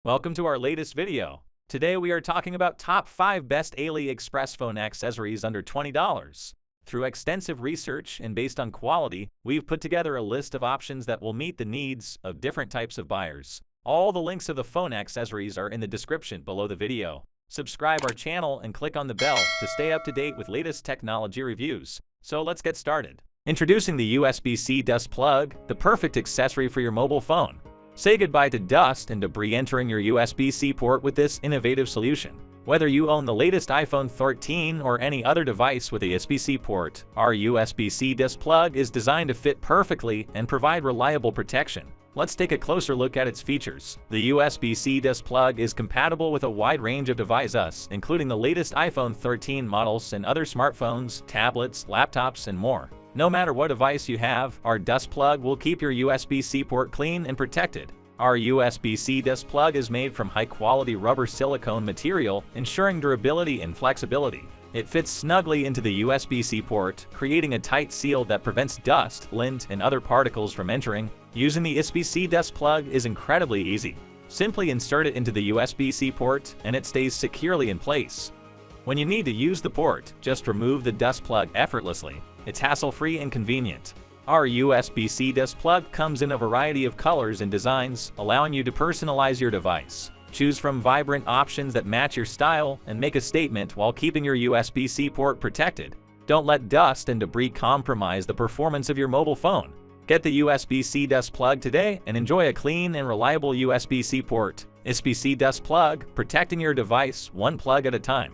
Welcome to our latest video. Today we are talking about top 5 best AliExpress phone accessories under $20. Through extensive research and based on quality, we've put together a list of options that will meet the needs of different types of buyers. All the links of the phone accessories are in the description below the video. Subscribe our channel and click on the bell to stay up to date with latest technology reviews. So let's get started. Introducing the USB-C dust plug, the perfect accessory for your mobile phone. Say goodbye to dust and debris entering your USB-C port with this innovative solution. Whether you own the latest iPhone 13 or any other device with a USB-C port, our USB-C dust plug is designed to fit perfectly and provide reliable protection. Let's take a closer look at its features. The USB-C dust plug is compatible with a wide range of devices, including the latest iPhone 13 models and other smartphones, tablets, laptops, and more. No matter what device you have, our dust plug will keep your USB-C port clean and protected. Our USB-C dust plug is made from high-quality rubber silicone material, ensuring durability and flexibility. It fits snugly into the USB-C port, creating a tight seal that prevents dust, lint, and other particles from entering. Using the USB-C dust plug is incredibly easy. Simply insert it into the USB-C port, and it stays securely in place. When you need to use the port, just remove the dust plug effortlessly. It's hassle-free and convenient. Our USB-C dust plug comes in a variety of colors and designs, allowing you to personalize your device. Choose from vibrant options that match your style and make a statement while keeping your USB-C port protected. Don't let dust and debris compromise the performance of your mobile phone. Get the USB-C dust plug today and enjoy a clean and reliable USB-C port. USB-C dust plug, protecting your device one plug at a time.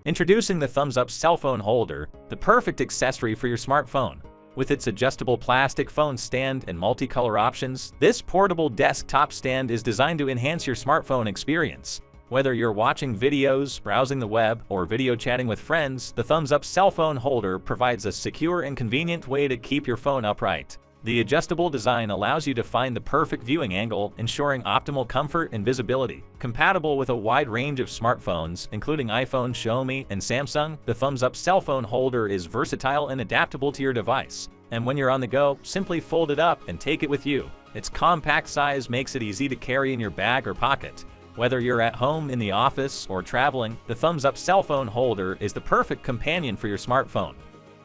Introducing the thumbs-up cell phone holder, the perfect accessory for your smartphone. With its adjustable plastic phone stand and multicolor options, this portable desktop stand is designed to enhance your smartphone experience. Whether you're watching videos, browsing the web, or video chatting with friends, the thumbs-up cell phone holder provides a secure and convenient way to keep your phone upright. The adjustable design allows you to find the perfect viewing angle, ensuring optimal comfort and visibility. Compatible with a wide range of smartphones, including iPhone, Xiaomi, and Samsung, the thumbs-up cell phone holder is versatile and adaptable to your device. And when you're on the go, simply fold it up and take it with you. Its compact size makes it easy to carry in your bag or pocket. Whether you're at home, in the office, or traveling, the thumbs-up cell phone holder is the perfect companion for your smartphone.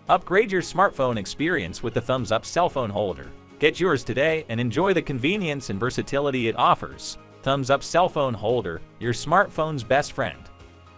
Upgrade your smartphone experience with the thumbs-up cell phone holder. Get yours today and enjoy the convenience and versatility it offers. Thumbs-up cell phone holder, your smartphone's best friend.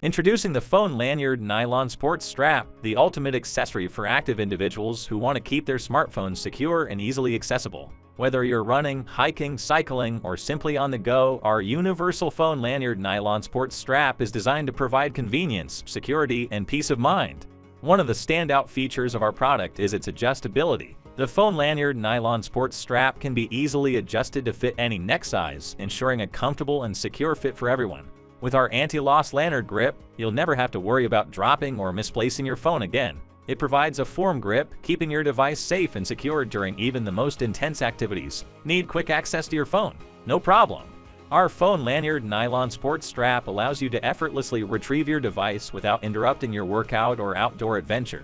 Introducing the Phone Lanyard Nylon Sports Strap, the ultimate accessory for active individuals who want to keep their smartphones secure and easily accessible. Whether you're running, hiking, cycling, or simply on the go, our universal Phone Lanyard Nylon Sports Strap is designed to provide convenience, security, and peace of mind. One of the standout features of our product is its adjustability. The Phone Lanyard Nylon Sports Strap can be easily adjusted to fit any neck size, ensuring a comfortable and secure fit for everyone. With our anti-loss lanyard grip, you'll never have to worry about dropping or misplacing your phone again. It provides a firm grip, keeping your device safe and secure during even the most intense activities. Need quick access to your phone? No problem. Our Phone Lanyard Nylon Sports Strap allows you to effortlessly retrieve your device without interrupting your workout or outdoor adventure.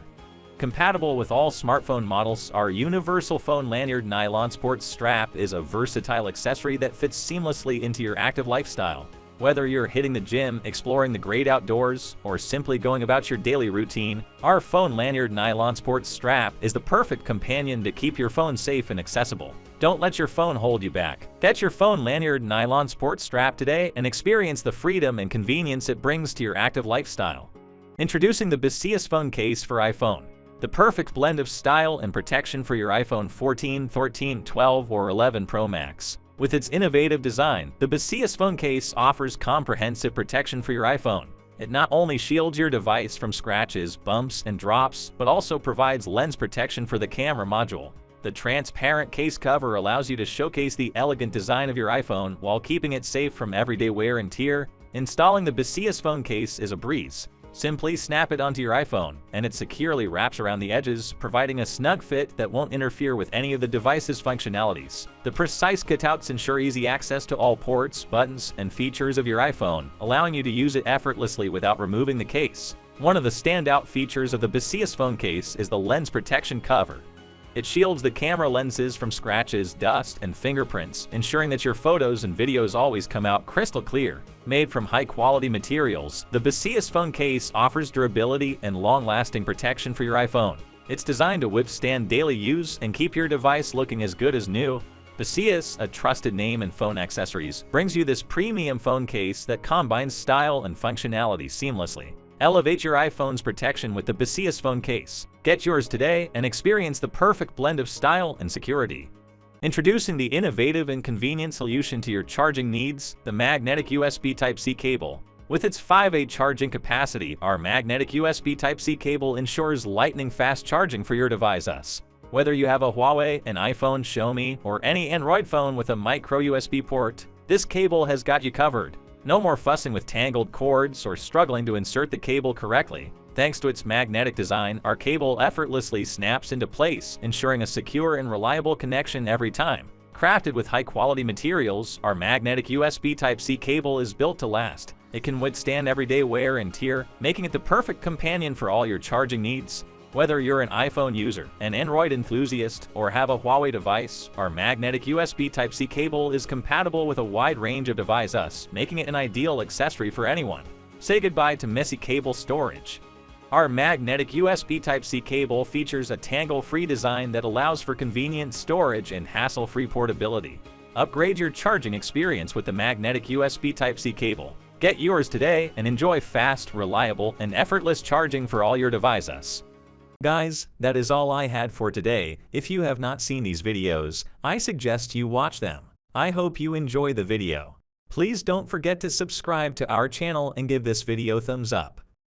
Compatible with all smartphone models, our universal Phone Lanyard Nylon Sports Strap is a versatile accessory that fits seamlessly into your active lifestyle. Whether you're hitting the gym, exploring the great outdoors, or simply going about your daily routine, our Phone Lanyard Nylon Sports Strap is the perfect companion to keep your phone safe and accessible. Don't let your phone hold you back. Get your Phone Lanyard Nylon Sports Strap today and experience the freedom and convenience it brings to your active lifestyle. Introducing the Baseus Phone Case for iPhone. The perfect blend of style and protection for your iPhone 14, 13, 12, or 11 Pro Max. With its innovative design, the Baseus Phone Case offers comprehensive protection for your iPhone. It not only shields your device from scratches, bumps, and drops, but also provides lens protection for the camera module. The transparent case cover allows you to showcase the elegant design of your iPhone while keeping it safe from everyday wear and tear. Installing the Baseus Phone Case is a breeze. Simply snap it onto your iPhone, and it securely wraps around the edges, providing a snug fit that won't interfere with any of the device's functionalities. The precise cutouts ensure easy access to all ports, buttons, and features of your iPhone, allowing you to use it effortlessly without removing the case. One of the standout features of the Baseus Phone Case is the lens protection cover. It shields the camera lenses from scratches, dust, and fingerprints, ensuring that your photos and videos always come out crystal clear. Made from high-quality materials, the Baseus Phone Case offers durability and long-lasting protection for your iPhone. It's designed to withstand daily use and keep your device looking as good as new. Baseus, a trusted name in phone accessories, brings you this premium phone case that combines style and functionality seamlessly. Elevate your iPhone's protection with the Baseus Phone Case. Get yours today and experience the perfect blend of style and security. Introducing the innovative and convenient solution to your charging needs, the magnetic USB Type-C cable. With its 5A charging capacity, our magnetic USB Type-C cable ensures lightning-fast charging for your device. Whether you have a Huawei, an iPhone, Xiaomi, or any Android phone with a micro USB port, this cable has got you covered. No more fussing with tangled cords or struggling to insert the cable correctly. Thanks to its magnetic design, our cable effortlessly snaps into place, ensuring a secure and reliable connection every time. Crafted with high-quality materials, our magnetic USB Type-C cable is built to last. It can withstand everyday wear and tear, making it the perfect companion for all your charging needs. Whether you're an iPhone user, an Android enthusiast, or have a Huawei device, our magnetic USB Type-C cable is compatible with a wide range of devices, making it an ideal accessory for anyone. Say goodbye to messy cable storage. Our magnetic USB Type-C cable features a tangle-free design that allows for convenient storage and hassle-free portability. Upgrade your charging experience with the magnetic USB Type-C cable. Get yours today and enjoy fast, reliable, and effortless charging for all your devices. Guys, that is all I had for today. If you have not seen these videos, I suggest you watch them. I hope you enjoy the video. Please don't forget to subscribe to our channel and give this video thumbs up.